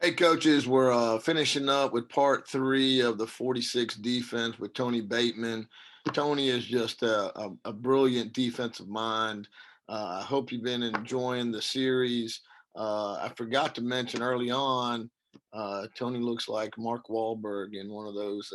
Hey, coaches, we're finishing up with part three of the 46 defense with Tony Bateman. Tony is just a brilliant defensive mind. I hope you've been enjoying the series. I forgot to mention early on, Tony looks like Mark Wahlberg in one of those,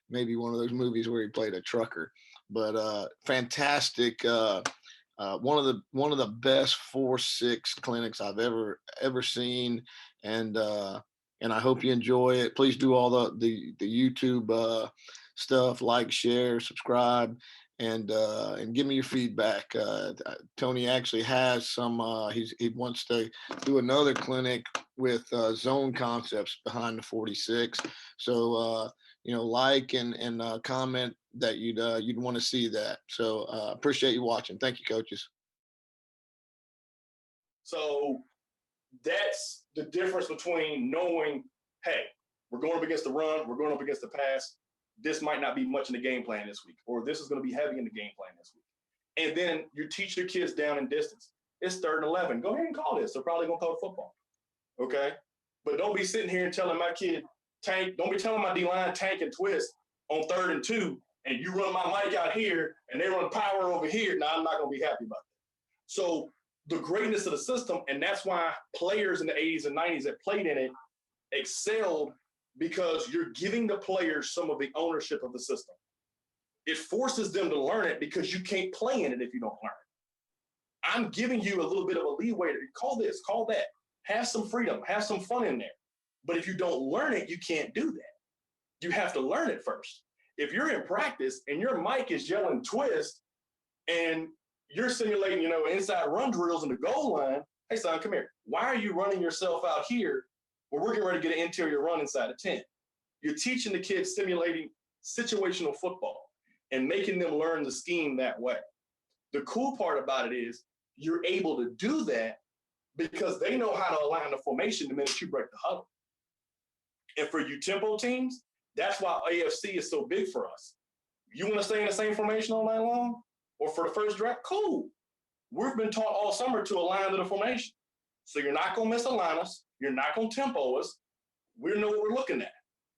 maybe one of those movies where he played a trucker. But fantastic. One of the best 4-6 clinics I've ever seen, and I hope you enjoy it. Please do all the YouTube stuff, like, share, subscribe, and give me your feedback. Tony actually has some. He wants to do another clinic with zone concepts behind the 46. So like and comment that you'd want to see that. So appreciate you watching. Thank you, coaches. So that's the difference between knowing, hey, we're going up against the run, we're going up against the pass. This might not be much in the game plan this week, or this is going to be heavy in the game plan this week. And then you teach your kids down in distance. It's 3rd and 11. Go ahead and call this. They're probably going to call football. Okay? But don't be sitting here and telling my kid, tank, don't be telling my D-line tank and twist on 3rd and 2, and you run my mic out here and they run power over here. Now, I'm not going to be happy about that. So the greatness of the system, and that's why players in the 80s and 90s that played in it excelled, because you're giving the players some of the ownership of the system. It forces them to learn it because you can't play in it if you don't learn it. I'm giving you a little bit of a leeway to call this, call that, have some freedom, have some fun in there. But if you don't learn it, you can't do that. You have to learn it first. If you're in practice and your mic is yelling twist and you're simulating, inside run drills in the goal line, hey, son, come here. Why are you running yourself out here where we're getting ready to get an interior run inside the 10? You're teaching the kids simulating situational football and making them learn the scheme that way. The cool part about it is you're able to do that because they know how to align the formation the minute you break the huddle. And for you tempo teams, that's why AFC is so big for us. You want to stay in the same formation all night long? Or for the first draft? Cool. We've been taught all summer to align to the formation. So you're not going to misalign us. You're not going to tempo us. We know what we're looking at.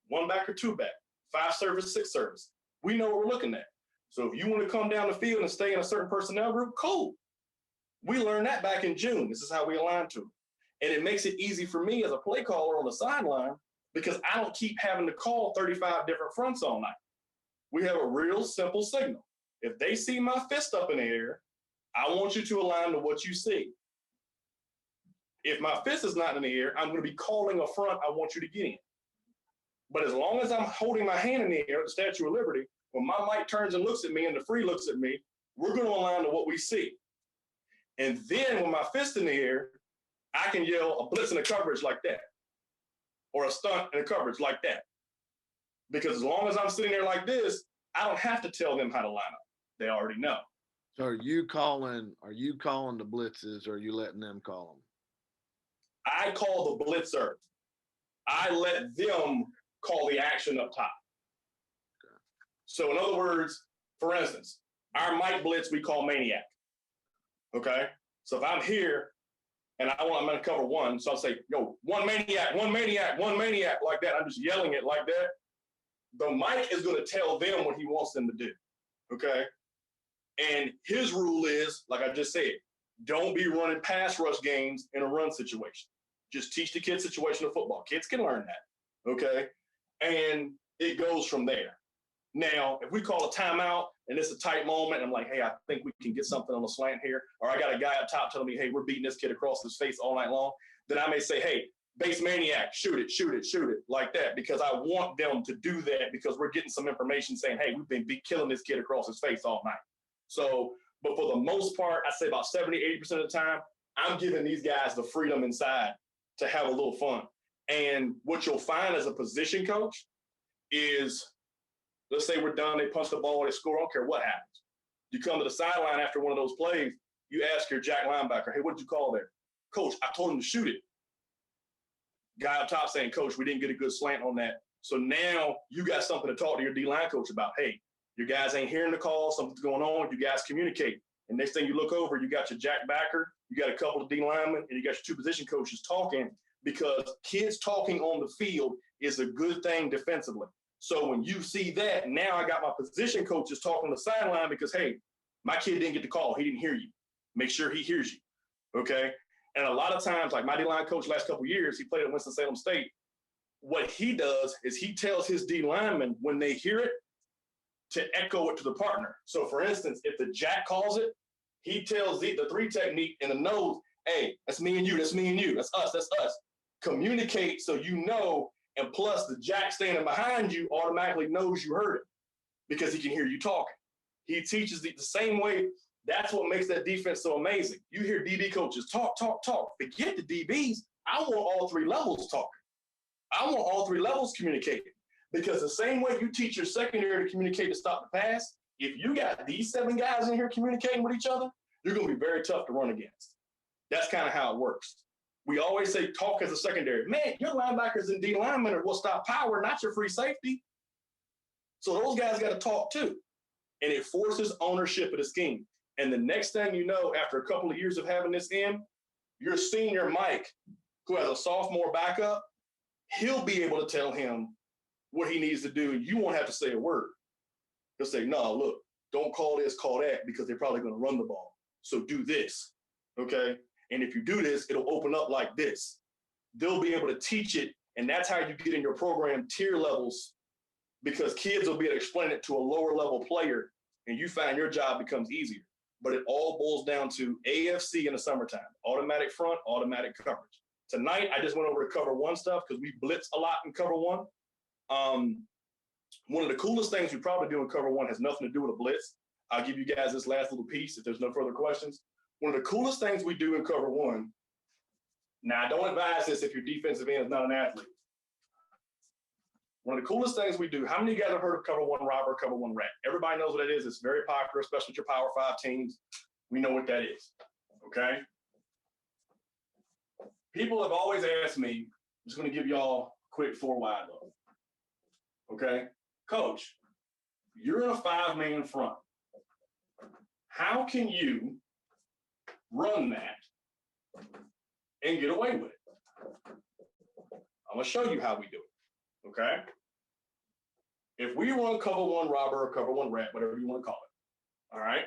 1 back or 2 back, 5 service, 6 service. We know what we're looking at. So if you want to come down the field and stay in a certain personnel group, cool. We learned that back in June. This is how we align to it. And it makes it easy for me as a play caller on the sideline because I don't keep having to call 35 different fronts all night. We have a real simple signal. If they see my fist up in the air, I want you to align to what you see. If my fist is not in the air, I'm going to be calling a front I want you to get in. But as long as I'm holding my hand in the air at the Statue of Liberty, when my mic turns and looks at me and the free looks at me, we're going to align to what we see. And then when my fist in the air, I can yell a blitz in a coverage like that, or a stunt in a coverage like that. Because as long as I'm sitting there like this, I don't have to tell them how to line up. They already know. So are you calling the blitzes, or are you letting them call them? I call the blitzer. I let them call the action up top. Okay. So in other words, for instance, our mic blitz we call maniac. Okay? So if I'm here and I'm going to cover one, so I'll say, yo, one maniac, one maniac, one maniac, like that. I'm just yelling it like that. The mic is going to tell them what he wants them to do. Okay? And his rule is, like I just said, don't be running pass rush games in a run situation. Just teach the kids situational football. Kids can learn that, okay? And it goes from there. Now, if we call a timeout and it's a tight moment, I'm like, hey, I think we can get something on the slant here, or I got a guy up top telling me, hey, we're beating this kid across his face all night long, then I may say, hey, base maniac, shoot it, like that, because I want them to do that because we're getting some information saying, hey, we've been killing this kid across his face all night. So, but for the most part, I say about 70, 80% of the time, I'm giving these guys the freedom inside to have a little fun. And what you'll find as a position coach is, let's say we're done, they punch the ball, they score, I don't care what happens. You come to the sideline after one of those plays, you ask your jack linebacker, hey, what did you call there? Coach, I told him to shoot it. Guy up top saying, coach, we didn't get a good slant on that. So now you got something to talk to your D-line coach about. Hey, your guys ain't hearing the call, something's going on, you guys communicate. And next thing you look over, you got your jack backer, you got a couple of D linemen, and you got your 2 position coaches talking because kids talking on the field is a good thing defensively. So when you see that, now I got my position coaches talking on the sideline because, hey, my kid didn't get the call. He didn't hear you. Make sure he hears you, okay? And a lot of times, like my D-line coach last couple of years, he played at Winston-Salem State. What he does is he tells his D linemen when they hear it to echo it to the partner. So, for instance, if the jack calls it, he tells the three technique in the nose, hey, that's me and you, that's me and you, that's us, that's us. Communicate so you know, and plus the jack standing behind you automatically knows you heard it because he can hear you talking. He teaches the same way. That's what makes that defense so amazing. You hear DB coaches talk. Forget the DBs. I want all three levels talking. I want all three levels communicating because the same way you teach your secondary to communicate to stop the pass, if you got these 7 guys in here communicating with each other, you're going to be very tough to run against. That's kind of how it works. We always say talk as a secondary. Man, your linebackers and D linemen are what stop power, not your free safety. So those guys got to talk too. And it forces ownership of the scheme. And the next thing you know, after a couple of years of having this in, your senior Mike, who has a sophomore backup, he'll be able to tell him what he needs to do. You won't have to say a word. He'll say, no, look, don't call this, call that, because they're probably going to run the ball. So do this, okay? And if you do this, it'll open up like this. They'll be able to teach it, and that's how you get in your program tier levels, because kids will be able to explain it to a lower level player, and you find your job becomes easier. But it all boils down to AFC in the summertime, automatic front, automatic coverage. Tonight, I just went over to cover one stuff because we blitz a lot in cover one. One of the coolest things we probably do in cover one has nothing to do with a blitz. I'll give you guys this last little piece if there's no further questions. One of the coolest things we do in cover one, now I don't advise this if your defensive end is not an athlete. One of the coolest things we do, how many of you guys have heard of cover one robber, cover one rat? Everybody knows what that is. It's very popular, especially with your Power 5 teams. We know what that is, okay? People have always asked me, I'm just going to give y'all a quick 4-wide look. Okay? Coach, you're in a 5-man front. How can you run that and get away with it? I'm going to show you how we do it. Okay? If we run cover one robber or cover one rat, whatever you want to call it, all right?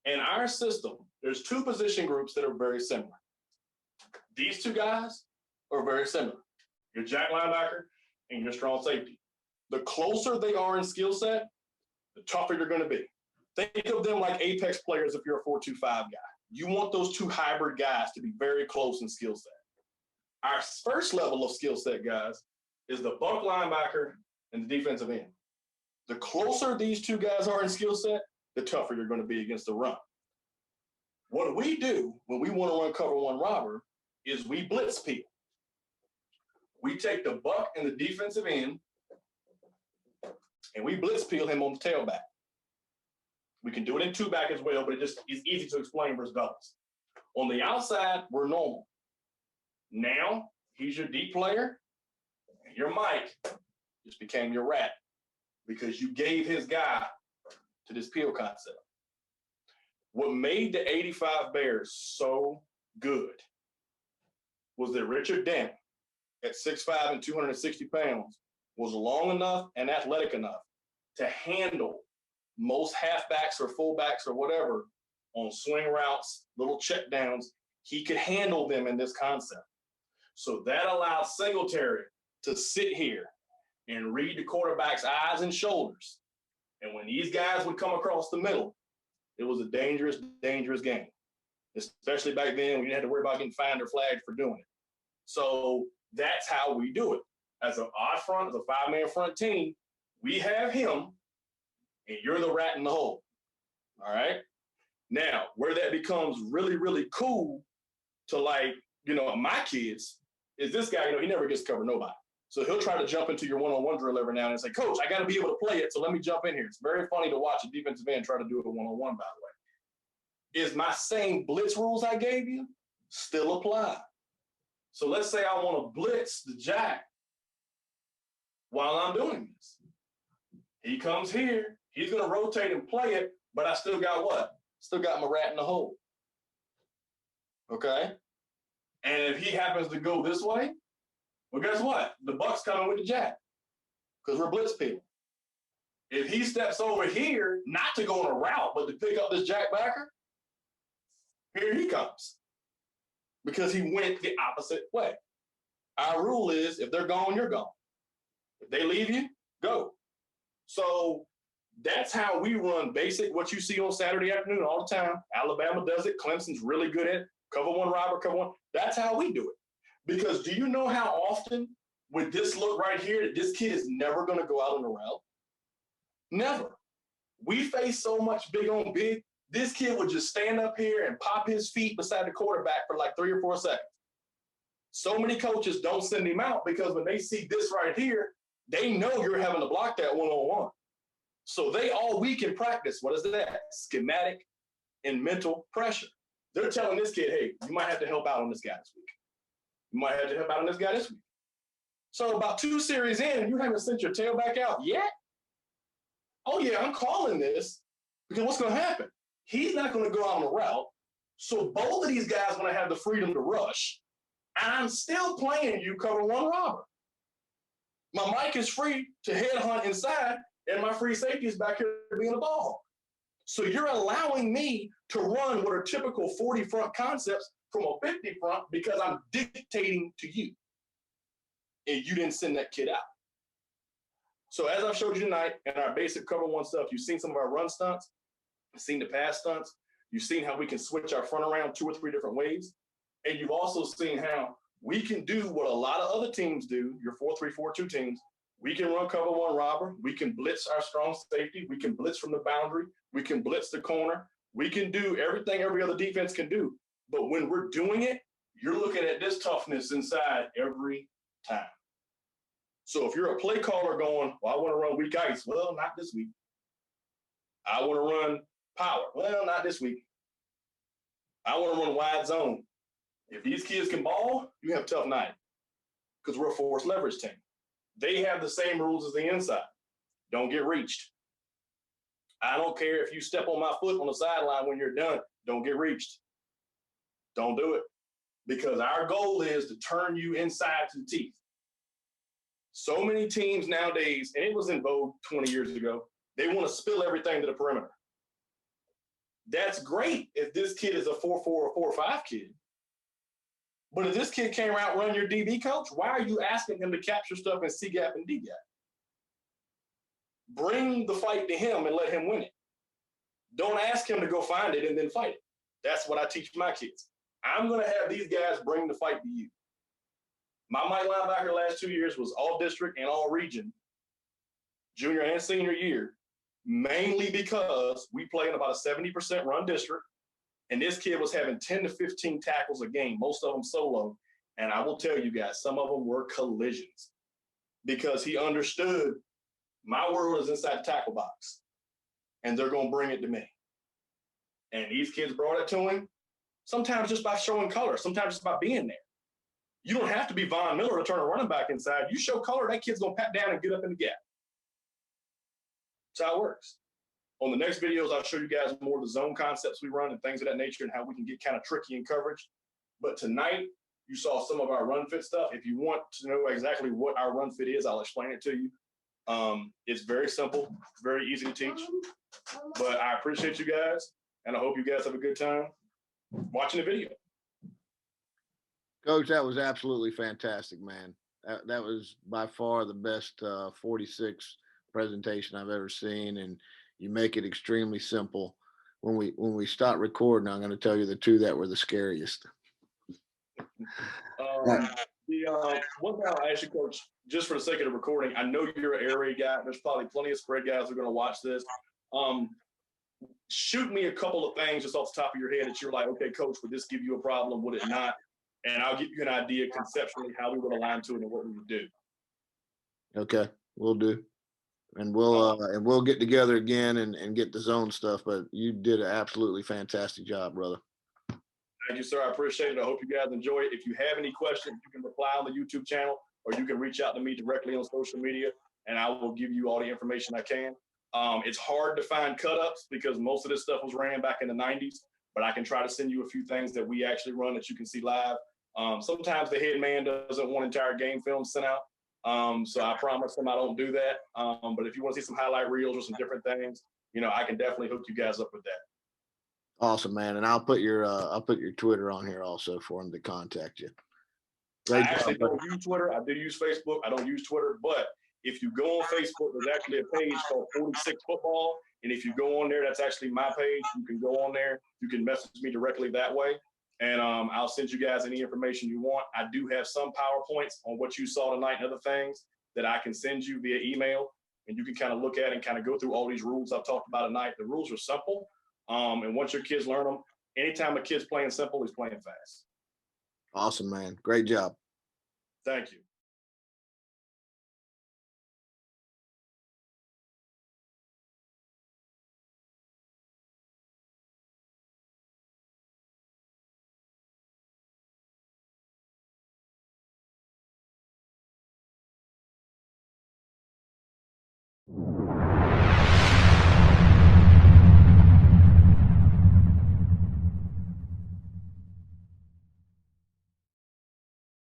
In our system, there's 2 position groups that are very similar. These 2 guys are very similar. Your jack linebacker and your strong safety. The closer they are in skill set, the tougher you're going to be. Think of them like apex players if you're a 4-2-5 guy. You want those 2 hybrid guys to be very close in skill set. Our first level of skill set, guys, is the bunk linebacker and the defensive end. The closer these 2 guys are in skill set, the tougher you're going to be against the run. What we do when we want to run cover one robber is we blitz peel. We take the buck and the defensive end, and we blitz peel him on the tailback. We can do it in 2-back as well, but it just is easy to explain versus doubles. On the outside, we're normal. Now, he's your deep player, and your Mike just became your rat because you gave his guy to this peel concept. What made the 85 Bears so good was that Richard Dent, at 6'5" and 260 pounds, was long enough and athletic enough to handle most halfbacks or fullbacks or whatever on swing routes, little check downs. He could handle them in this concept. So that allowed Singletary to sit here and read the quarterback's eyes and shoulders. And when these guys would come across the middle, it was a dangerous, dangerous game, especially back then when you didn't have to worry about getting fined or flagged for doing it. So that's how we do it. As an odd front, as a 5-man front team, we have him, and you're the rat in the hole. All right? Now, where that becomes really, really cool to, like, you know, my kids is this guy, you know, he never gets to cover nobody. So he'll try to jump into your one-on-one drill every now and then and say, Coach, I got to be able to play it, so let me jump in here. It's very funny to watch a defensive end try to do it one-on-one, by the way. Is my same blitz rules I gave you still apply? So let's say I want to blitz the jack while I'm doing this. He comes here. He's going to rotate and play it, but I still got what? Still got my rat in the hole. Okay? And if he happens to go this way, well, guess what? The Buck's coming with the jack because we're blitz people. If he steps over here, not to go on a route, but to pick up this jack backer, here he comes because he went the opposite way. Our rule is if they're gone, you're gone. If they leave you, go. So that's how we run basic, what you see on Saturday afternoon all the time. Alabama does it. Clemson's really good at it. Cover one, robber, cover one. That's how we do it. Because do you know how often with this look right here that this kid is never going to go out on the route? Never. We face so much big on big. This kid would just stand up here and pop his feet beside the quarterback for like 3 or 4 seconds. So many coaches don't send him out because when they see this right here, they know you're having to block that one-on-one. So they all week in practice, what is that? Schematic and mental pressure. They're telling this kid, hey, you might have to help out on this guy this week. You might have to help out on this guy this week. So about 2 series in, you haven't sent your tailback out yet? Oh, yeah, I'm calling this because what's going to happen? He's not going to go out on the route. So both of these guys going to have the freedom to rush. And I'm still playing you cover one robber. My mic is free to headhunt inside, and my free safety is back here being a ball hawk. So you're allowing me to run what are typical 40 front concepts from a 50 front because I'm dictating to you. And you didn't send that kid out. So as I've showed you tonight in our basic cover one stuff, you've seen some of our run stunts, you've seen the pass stunts, you've seen how we can switch our front around 2 or 3 different ways. And you've also seen how we can do what a lot of other teams do, your 4-3-4-2 teams. We can run cover one robber. We can blitz our strong safety. We can blitz from the boundary. We can blitz the corner. We can do everything every other defense can do. But when we're doing it, you're looking at this toughness inside every time. So if you're a play caller going, well, I want to run weak ice. Well, not this week. I want to run power. Well, not this week. I want to run wide zone. If these kids can ball, you have a tough night because we're a forced leverage team. They have the same rules as the inside. Don't get reached. I don't care if you step on my foot on the sideline when you're done. Don't get reached. Don't do it because our goal is to turn you inside to the teeth. So many teams nowadays, and it was in vogue 20 years ago, they want to spill everything to the perimeter. That's great if this kid is a 4-4 or 4-5 kid. But if this kid came out run your DB coach, why are you asking him to capture stuff in C-gap and D-gap? Bring the fight to him and let him win it. Don't ask him to go find it and then fight it. That's what I teach my kids. I'm going to have these guys bring the fight to you. My Mike linebacker last 2 years was all district and all region, junior and senior year, mainly because we play in about a 70% run district. And this kid was having 10 to 15 tackles a game, most of them solo. And I will tell you guys, some of them were collisions because he understood my world is inside the tackle box and they're going to bring it to me. And these kids brought it to him, sometimes just by showing color, sometimes just by being there. You don't have to be Von Miller to turn a running back inside. You show color, that kid's going to pat down and get up in the gap. That's how it works. On the next videos, I'll show you guys more of the zone concepts we run and things of that nature and how we can get kind of tricky in coverage. But tonight, you saw some of our run fit stuff. If you want to know exactly what our run fit is, I'll explain it to you. It's very simple, very easy to teach. But I appreciate you guys, and I hope you guys have a good time watching the video. Coach, that was absolutely fantastic, man. That was by far the best 46 presentation I've ever seen, and you make it extremely simple. When we start recording, I'm going to tell you the 2 that were the scariest. One thing I'll ask you, Coach, just for the sake of the recording, I know you're an air raid guy. There's probably plenty of spread guys who are going to watch this. Shoot me a couple of things just off the top of your head that you're like, okay, Coach, would this give you a problem? Would it not? And I'll give you an idea conceptually how we would align to it and what we would do. Okay, we'll do. And we'll get together again and get the zone stuff. But you did an absolutely fantastic job, brother. Thank you, sir. I appreciate it. I hope you guys enjoy it. If you have any questions, you can reply on the YouTube channel or you can reach out to me directly on social media, and I will give you all the information I can. It's hard to find cut-ups because most of this stuff was ran back in the 90s, but I can try to send you a few things that we actually run that you can see live. Sometimes the head man doesn't want entire game film sent out. So I promise him I don't do that. But if you want to see some highlight reels or some different things, I can definitely hook you guys up with that. Awesome, man. And I'll put your Twitter on here also for him to contact you. I actually don't use Twitter. I do use Facebook. I don't use Twitter. But if you go on Facebook, there's actually a page called 46 Football. And if you go on there, that's actually my page. You can go on there. You can message me directly that way. And I'll send you guys any information you want. I do have some PowerPoints on what you saw tonight and other things that I can send you via email. And you can kind of look at and kind of go through all these rules I've talked about tonight. The rules are simple. And once your kids learn them, anytime a kid's playing simple, he's playing fast. Awesome, man. Great job. Thank you.